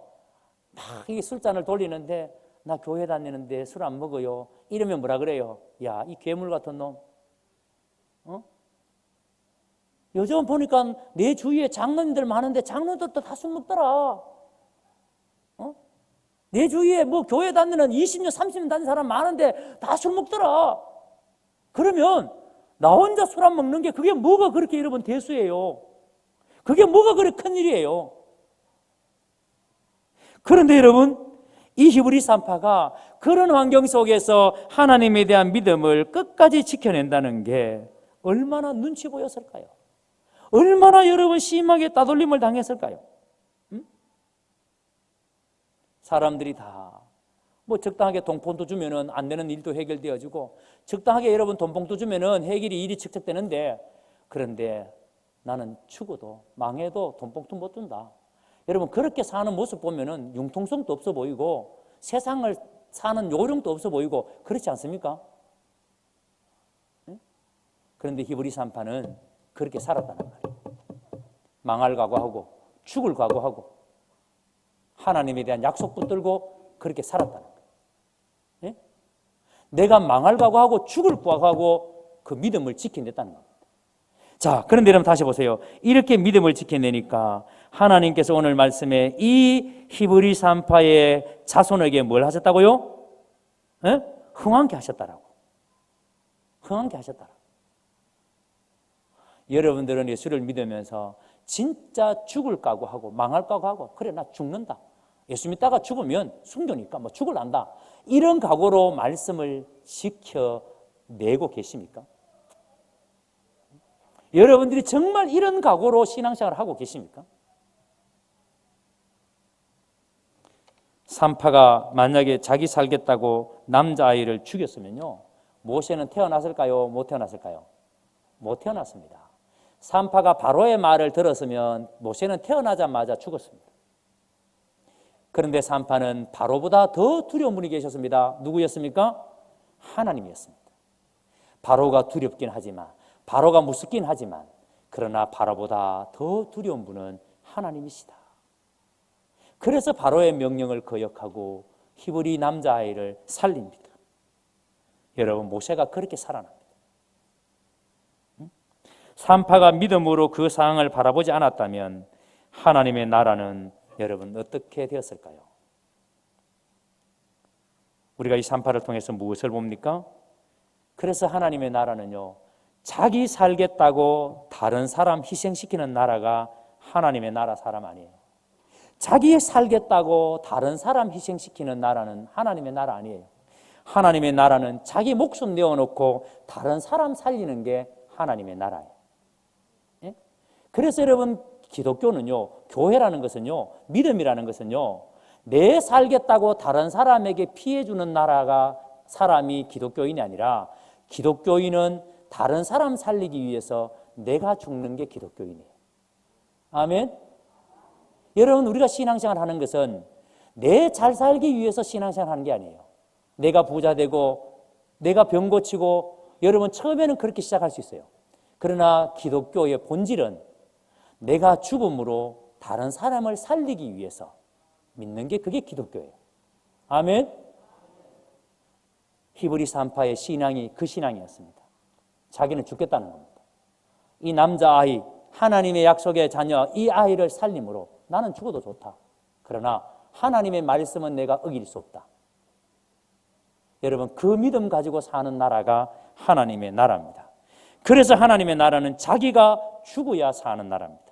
S1: 막 이 술잔을 돌리는데, 나 교회 다니는데 술 안 먹어요, 이러면 뭐라 그래요? 야, 이 괴물 같은 놈, 요즘 보니까 내 주위에 장로님들 많은데 장로들도 다 술 먹더라. 내 주위에 뭐 교회 다니는 20년 30년 다니는 사람 많은데 다 술 먹더라. 그러면 나 혼자 술 안 먹는 게 그게 뭐가 그렇게 여러분 대수예요? 그게 뭐가 그렇게 큰일이에요? 그런데 여러분, 이 히브리 산파가 그런 환경 속에서 하나님에 대한 믿음을 끝까지 지켜낸다는 게 얼마나 눈치 보였을까요? 얼마나 여러분 심하게 따돌림을 당했을까요? 사람들이 다 뭐 적당하게 돈봉투 주면은 안 되는 일도 해결되어지고, 적당하게 여러분 돈봉투 주면은 해결이 일이 척척되는데, 그런데 나는 죽어도 망해도 돈봉투 못 준다. 여러분 그렇게 사는 모습 보면은 융통성도 없어 보이고 세상을 사는 요령도 없어 보이고 그렇지 않습니까? 그런데 히브리 산파는 그렇게 살았다는 말이에요. 망할 각오하고 죽을 각오하고 하나님에 대한 약속 붙들고 그렇게 살았다는 거예요. 예? 내가 망할 각오하고 죽을 각오하고 그 믿음을 지켜냈다는 겁니다. 자, 그런데 여러분 다시 보세요. 이렇게 믿음을 지켜내니까 하나님께서 오늘 말씀에 이 히브리 산파의 자손에게 뭘 하셨다고요? 예? 흥왕케 하셨다라고. 흥왕케 하셨다라고. 여러분들은 예수를 믿으면서 진짜 죽을 각오하고 망할 각오하고 그래 나 죽는다. 예수 믿다가 죽으면 순교니까 뭐 죽을란다. 이런 각오로 말씀을 지켜내고 계십니까? 여러분들이 정말 이런 각오로 신앙생활을 하고 계십니까? 산파가 만약에 자기 살겠다고 남자아이를 죽였으면요 모세는 태어났을까요? 못 태어났을까요? 못 태어났습니다. 산파가 바로의 말을 들었으면 모세는 태어나자마자 죽었습니다. 그런데 산파는 바로보다 더 두려운 분이 계셨습니다. 누구였습니까? 하나님이었습니다. 바로가 두렵긴 하지만 바로가 무섭긴 하지만 그러나 바로보다 더 두려운 분은 하나님이시다. 그래서 바로의 명령을 거역하고 히브리 남자아이를 살립니다. 여러분 모세가 그렇게 살아납니다. 산파가 믿음으로 그 상황을 바라보지 않았다면 하나님의 나라는 여러분 어떻게 되었을까요? 우리가 이 산파를 통해서 무엇을 봅니까? 그래서 하나님의 나라는요 자기 살겠다고 다른 사람 희생시키는 나라가 하나님의 나라 사람 아니에요. 자기 살겠다고 다른 사람 희생시키는 나라는 하나님의 나라 아니에요. 하나님의 나라는 자기 목숨 내어놓고 다른 사람 살리는 게 하나님의 나라예요. 예? 그래서 여러분 기독교는요, 교회라는 것은요, 믿음이라는 것은요, 내 살겠다고 다른 사람에게 피해주는 나라가 사람이 기독교인이 아니라 기독교인은 다른 사람 살리기 위해서 내가 죽는 게 기독교인이에요. 아멘? 여러분 우리가 신앙생활 하는 것은 내 잘 살기 위해서 신앙생활 하는 게 아니에요. 내가 부자 되고 내가 병 고치고 여러분 처음에는 그렇게 시작할 수 있어요. 그러나 기독교의 본질은 내가 죽음으로 다른 사람을 살리기 위해서 믿는 게 그게 기독교예요. 아멘? 히브리 산파의 신앙이 그 신앙이었습니다. 자기는 죽겠다는 겁니다. 이 남자아이, 하나님의 약속의 자녀, 이 아이를 살림으로 나는 죽어도 좋다. 그러나 하나님의 말씀은 내가 어길 수 없다. 여러분 그 믿음 가지고 사는 나라가 하나님의 나라입니다. 그래서 하나님의 나라는 자기가 죽어야 사는 나라입니다.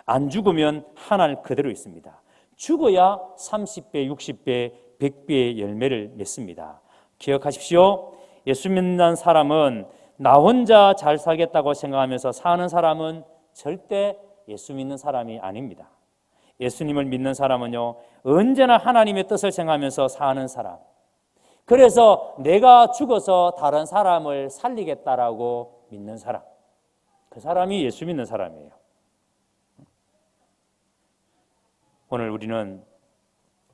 S1: 안 죽으면 하늘 그대로 있습니다. 죽어야 30배, 60배, 100배의 열매를 맺습니다. 기억하십시오. 예수 믿는 사람은 나 혼자 잘 살겠다고 생각하면서 사는 사람은 절대 예수 믿는 사람이 아닙니다. 예수님을 믿는 사람은요 언제나 하나님의 뜻을 생각하면서 사는 사람. 그래서 내가 죽어서 다른 사람을 살리겠다라고 믿는 사람, 그 사람이 예수 믿는 사람이에요. 오늘 우리는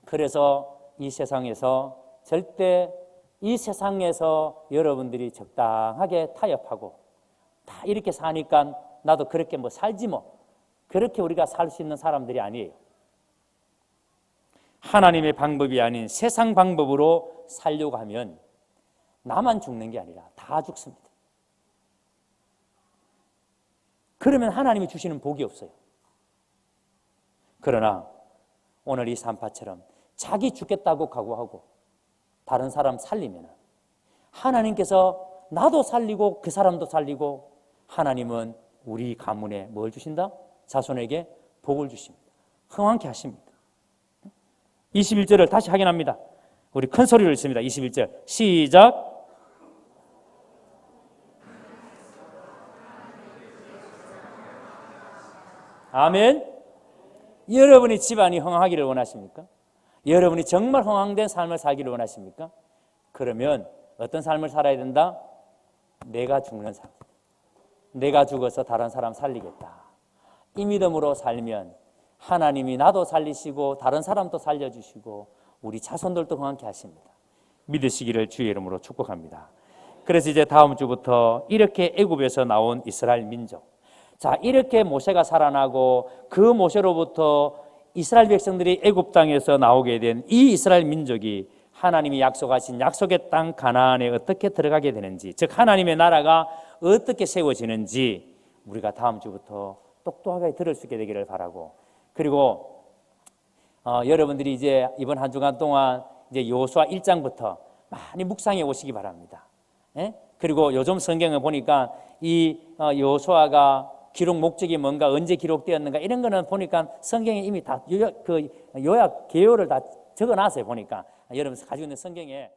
S1: 그래서 이 세상에서 절대 이 세상에서 여러분들이 적당하게 타협하고 다 이렇게 사니까 나도 그렇게 뭐 살지 뭐 그렇게 우리가 살 수 있는 사람들이 아니에요. 하나님의 방법이 아닌 세상 방법으로 살려고 하면 나만 죽는 게 아니라 다 죽습니다. 그러면 하나님이 주시는 복이 없어요. 그러나 오늘 이 산파처럼 자기 죽겠다고 각오하고 다른 사람 살리면 하나님께서 나도 살리고 그 사람도 살리고 하나님은 우리 가문에 뭘 주신다? 자손에게 복을 주십니다. 흥왕케 하십니다. 21절을 다시 확인합니다. 우리 큰 소리로 읽습니다. 21절 시작. 아멘. 여러분이 집안이 흥황하기를 원하십니까? 여러분이 정말 흥황된 삶을 살기를 원하십니까? 그러면 어떤 삶을 살아야 된다? 내가 죽는 삶. 내가 죽어서 다른 사람 살리겠다. 이 믿음으로 살면 하나님이 나도 살리시고 다른 사람도 살려주시고 우리 자손들도 건강케 하십니다. 믿으시기를 주의 이름으로 축복합니다. 그래서 이제 다음 주부터 이렇게 애굽에서 나온 이스라엘 민족, 자, 이렇게 모세가 살아나고 그 모세로부터 이스라엘 백성들이 애굽 땅에서 나오게 된 이 이스라엘 민족이 하나님이 약속하신 약속의 땅 가나안에 어떻게 들어가게 되는지, 즉 하나님의 나라가 어떻게 세워지는지 우리가 다음 주부터 똑똑하게 들을 수 있게 되기를 바라고, 그리고 여러분들이 이제 이번 한 주간 동안 이제 여호수아 1장부터 많이 묵상해 오시기 바랍니다. 예? 그리고 요즘 성경을 보니까 이 여호수아가 기록 목적이 뭔가, 언제 기록되었는가 이런 거는 보니까 성경에 이미 다 요약 개요를 다 적어놨어요. 보니까 여러분 가지고 있는 성경에